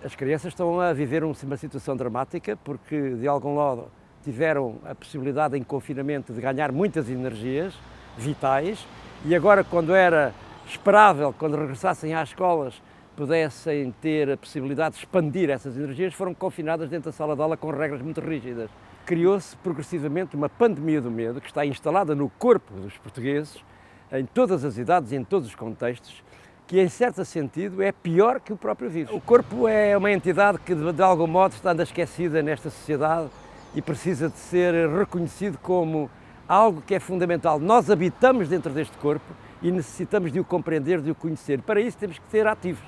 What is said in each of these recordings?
As crianças estão a viver uma situação dramática porque, de algum modo, tiveram a possibilidade em confinamento de ganhar muitas energias vitais e agora, quando era esperável, quando regressassem às escolas, pudessem ter a possibilidade de expandir essas energias, foram confinadas dentro da sala de aula com regras muito rígidas. Criou-se progressivamente uma pandemia do medo que está instalada no corpo dos portugueses, em todas as idades e em todos os contextos, que em certo sentido é pior que o próprio vírus. O corpo é uma entidade que de algum modo está ainda esquecida nesta sociedade e precisa de ser reconhecido como algo que é fundamental. Nós habitamos dentro deste corpo e necessitamos de o compreender, de o conhecer. Para isso temos que ser ativos,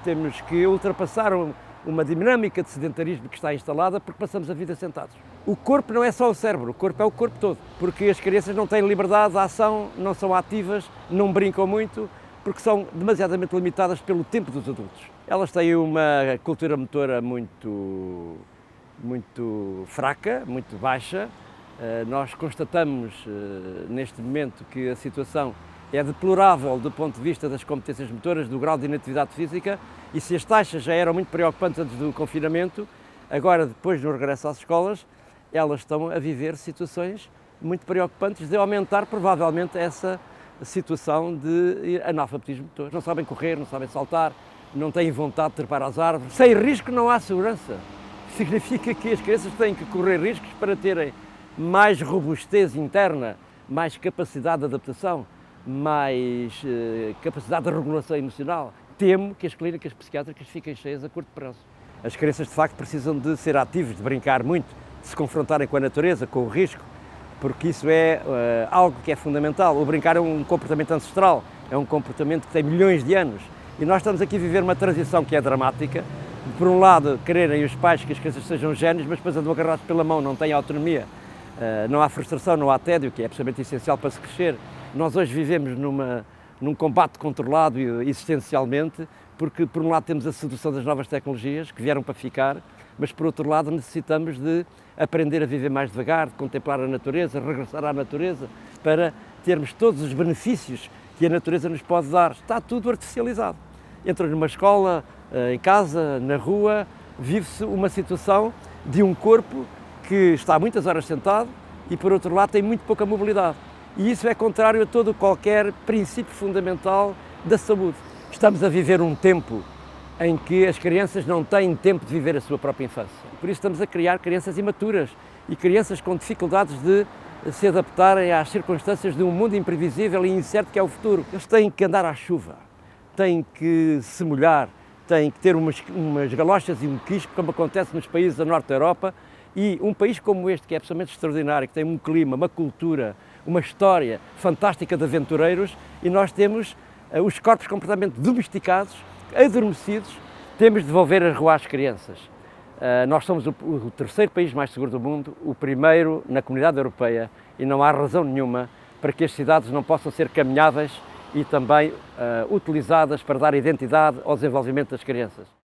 temos que ultrapassar uma dinâmica de sedentarismo que está instalada porque passamos a vida sentados. O corpo não é só o cérebro, o corpo é o corpo todo, porque as crianças não têm liberdade de ação, não são ativas, não brincam muito, porque são demasiadamente limitadas pelo tempo dos adultos. Elas têm uma cultura motora muito fraca, muito baixa. Nós constatamos neste momento que a situação é deplorável do ponto de vista das competências motoras, do grau de inatividade física, e se as taxas já eram muito preocupantes antes do confinamento, agora, depois do regresso às escolas, elas estão a viver situações muito preocupantes de aumentar provavelmente essa situação de analfabetismo motor. Não sabem correr, não sabem saltar, não têm vontade de trepar às árvores. Sem risco não há segurança. Significa que as crianças têm que correr riscos para terem mais robustez interna, mais capacidade de adaptação, mais capacidade de regulação emocional. Temo que as clínicas psiquiátricas fiquem cheias a curto prazo. As crianças de facto precisam de ser ativos, de brincar muito, de se confrontarem com a natureza, com o risco, porque isso é algo que é fundamental. O brincar é um comportamento ancestral, é um comportamento que tem milhões de anos e nós estamos aqui a viver uma transição que é dramática. Por um lado, quererem os pais que as crianças sejam génios, mas depois andam agarrados pela mão, não têm autonomia, não há frustração, não há tédio, que é absolutamente essencial para se crescer. Nós hoje vivemos num combate controlado existencialmente, porque por um lado temos a sedução das novas tecnologias que vieram para ficar, mas por outro lado necessitamos de aprender a viver mais devagar, de contemplar a natureza, regressar à natureza, para termos todos os benefícios que a natureza nos pode dar. Está tudo artificializado. Entra numa escola, em casa, na rua, vive-se uma situação de um corpo que está muitas horas sentado e por outro lado tem muito pouca mobilidade. E isso é contrário a todo qualquer princípio fundamental da saúde. Estamos a viver um tempo em que as crianças não têm tempo de viver a sua própria infância. Por isso estamos a criar crianças imaturas e crianças com dificuldades de se adaptarem às circunstâncias de um mundo imprevisível e incerto que é o futuro. Eles têm que andar à chuva, têm que se molhar, têm que ter umas galochas e um quispo, como acontece nos países da Norte da Europa, e um país como este, que é absolutamente extraordinário, que tem um clima, uma cultura, uma história fantástica de aventureiros, e nós temos os corpos completamente domesticados, adormecidos, temos de devolver a rua às crianças. Nós somos o terceiro país mais seguro do mundo, o primeiro na Comunidade Europeia, e não há razão nenhuma para que as cidades não possam ser caminháveis e também utilizadas para dar identidade ao desenvolvimento das crianças.